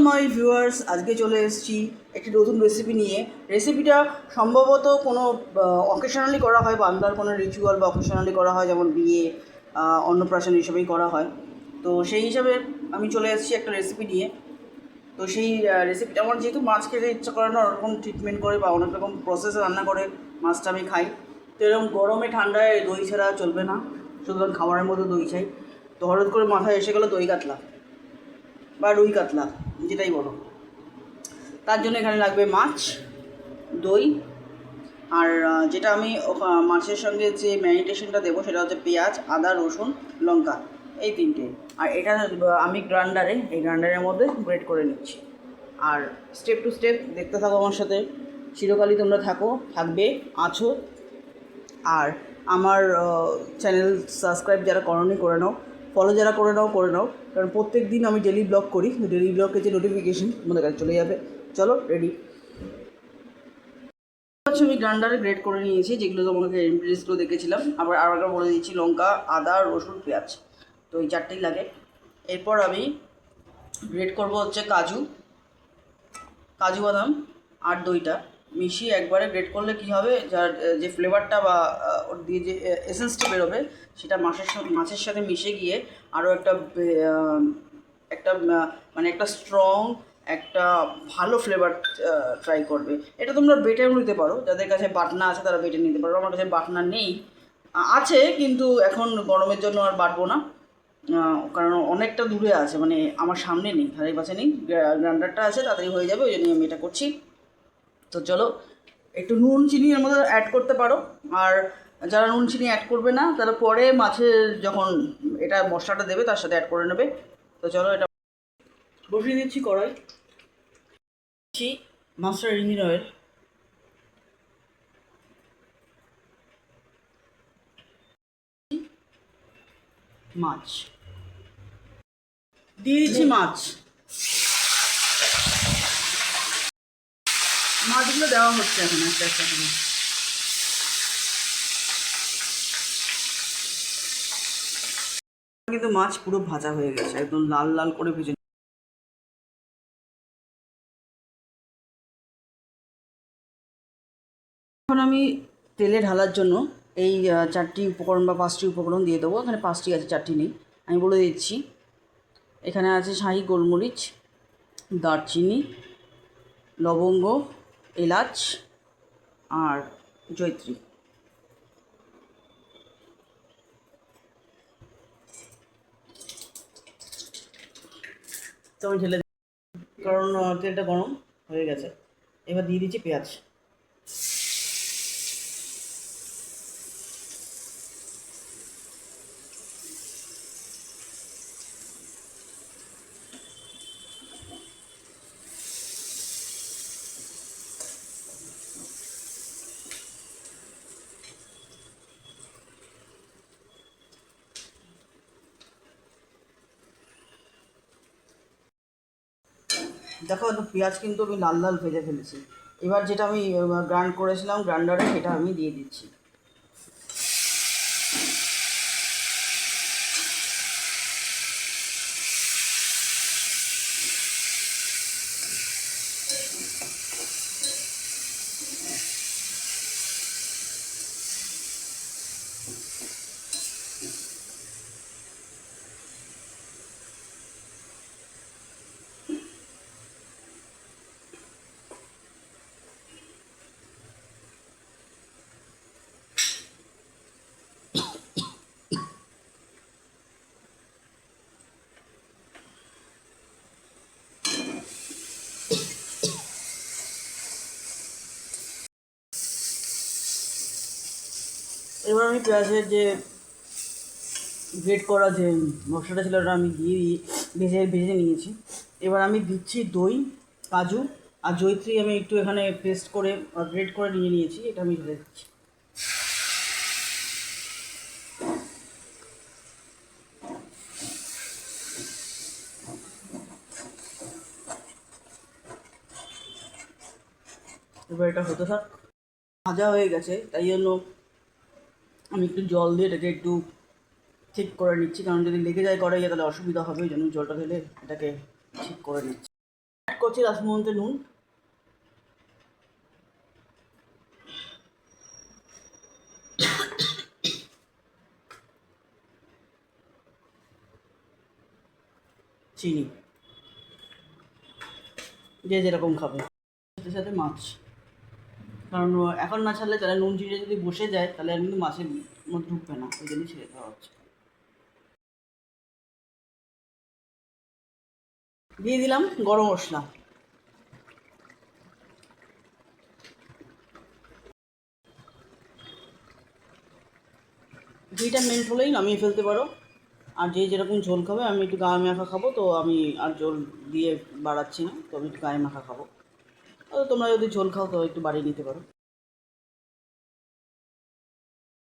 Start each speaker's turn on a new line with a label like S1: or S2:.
S1: মাই viewers, আজকে চলে এসেছি একটি নতুন রেসিপি নিয়ে। রেসিপিটা সম্ভবত কোনো অকেশনালি করা হয়, বাংলার কোনো রিচুয়াল বা অকেশনালি করা হয়, যেমন বিয়ে, অন্নপ্রাশন হিসেবেই করা হয়। তো সেই হিসাবে আমি চলে এসেছি একটা রেসিপি নিয়ে। তো সেই রেসিপিটা, আমার যেহেতু মাছ খেতে ইচ্ছা করে না, ওরকম ট্রিটমেন্ট করে বা অনেক রকম প্রসেসে রান্না করে মাছটা আমি খাই। তো এরকম গরমে ঠান্ডায় দই ছাড়া চলবে না, সুতরাং খাবারের মধ্যে দই চাই। তো হঠাৎ করে মাথায় এসে গেলো দই কাতলা বা রুই কাতলা, যেটাই বলো। তার জন্য এখানে লাগবে মাছ, দই, আর যেটা আমি মাছের সঙ্গে যে ম্যারিনেশনটা দেবো সেটা হচ্ছে পেঁয়াজ, আদা, রসুন, লঙ্কা, এই তিনটে। আর এটা আমি এই গ্রাইন্ডারের মধ্যে গ্রেট করে নিচ্ছি। আর স্টেপ টু স্টেপ দেখতে থাকো আমার সাথে, চিরকালই তোমরা থাকবে আছো। আর আমার চ্যানেল সাবস্ক্রাইব যারা করোনি করে নাও, ফলো যারা করে নাও, কারণ প্রত্যেক দিন আমি ডেলি ব্লগ করি। ডেলি ব্লগের যে নোটিফিকেশন তোমাদের কাছে চলে যাবে। চলো রেডি। আমি গ্রাইন্ডারে গ্রেট করে নিয়েছি, যেগুলো তোমাকে ইনগ্রিডিয়েন্টসগুলো দেখেছিলাম। আবার একবার বলে দিচ্ছি, লঙ্কা, আদা, রসুন, পেঁয়াজ, তো এই চারটেই লাগে। এরপর আমি গ্রেট করব হচ্ছে কাজু বাদাম আর দইটা মিশিয়ে একবারে গ্রেট করলে কী হবে, যার যে ফ্লেভারটা বা ওর দিয়ে যে এসেন্সটা বেরোবে, সেটা মাছের সাথে মিশে গিয়ে আরও একটা মানে একটা স্ট্রং, একটা ভালো ফ্লেভার ট্রাই করবে। এটা তোমরা বেটেও নিতে পারো, যাদের কাছে বাটনা আছে তারা বেটে নিতে পারো। আমার কাছে বাটনা নেই, আছে, কিন্তু এখন গরমের জন্য আর বাটবো না, কারণ অনেকটা দূরে আছে, মানে আমার সামনে নেই, ধারে পাশে নেই। গ্রাইন্ডারটা আছে, তাড়াতাড়ি হয়ে যাবে, ওই জন্যই আমি এটা করছি। তো চলো, একটু নুন চিনি এর মধ্যে অ্যাড করতে পারো। আর যারা নুন চিনি অ্যাড করবে না, তারা পরে মাছের যখন এটা মশলাটা দেবে তার সাথে অ্যাড করে নেবে। তো চলো, এটা বসিয়ে দিচ্ছি কড়াই, দিচ্ছি মাস্টার্ড ইঞ্জিন অয়েল, মাছ দিয়ে দিচ্ছি। মাছগুলো দেওয়া হচ্ছে এখন একটা একটা করে। কিন্তু মাছ পুরো ভাজা হয়ে গেছে, একদম লাল লাল করে ভেজে। এখন আমি তেলে ঢালার জন্য এই চারটি উপকরণ বা পাঁচটি উপকরণ দিয়ে দেবো। এখানে পাঁচটি আছে, চারটি নেই, আমি বলে দিচ্ছি। এখানে আছে শাহি গোলমরিচ, দারচিনি, লবঙ্গ, এলাচ আর জয়ত্রী। তো আমি ঢেলে, কারণ তেলটা গরম হয়ে গেছে। এবার দিয়ে দিচ্ছি পেঁয়াজ। দেখো, পেঁয়াজ কিন্তু আমি লাল লাল ভেজে ফেলেছি। এবার যেটা আমি গ্রাইন্ড করেছিলাম গ্রাইন্ডারে, সেটা আমি দিয়ে দিচ্ছি। এবার আমি পেঁয়াজের যে গ্রেট করা যে মশলাটা ছিল, ওটা আমি দিয়ে ভেজে নিয়েছি। এবার আমি দিচ্ছি দই, কাজু আর জয়িত্রী আমি একটু এখানে পেস্ট করে গ্রেট করে নিয়েছি, এটা আমি ঢেলে দিচ্ছি। এবার এটা হতে থাক। ভাজা হয়ে গেছে, তাই জন্য আমি একটু জল দিয়ে এটাকে একটু ঠিক করে নিচ্ছি, কারণ যদি লেগে যায় কড়াইয়ে তাহলে অসুবিধা হবে, ওই জন্য জলটা ঢেলে এটাকে ঠিক করে নিচ্ছি। করছি লাস্ট মুহূর্তে নুন। চিনি, যে যেরকম খাবে, সাথে সাথে মাছ, কারণ এখন না ছাড়লে তাহলে নুন চিনিটা যদি বসে যায় তাহলে আর কিন্তু মাছের মধ্যে ঢুকবে না, ওই জন্যই ছেড়ে দেওয়া হচ্ছে। দিয়ে দিলাম গরম মশলা। ঘিটা মেল্ট হলেই নামিয়ে ফেলতে পারো। আর যে যেরকম ঝোল খাবে, আমি একটু গায়ে মাখা খাবো, তো আমি আর ঝোল দিয়ে বাড়াচ্ছি না, তো আমি একটু গায়ে মাখা খাবো। তোমরা যদি ঝোল খাও তো একটু বাড়িয়ে নিতে পারো।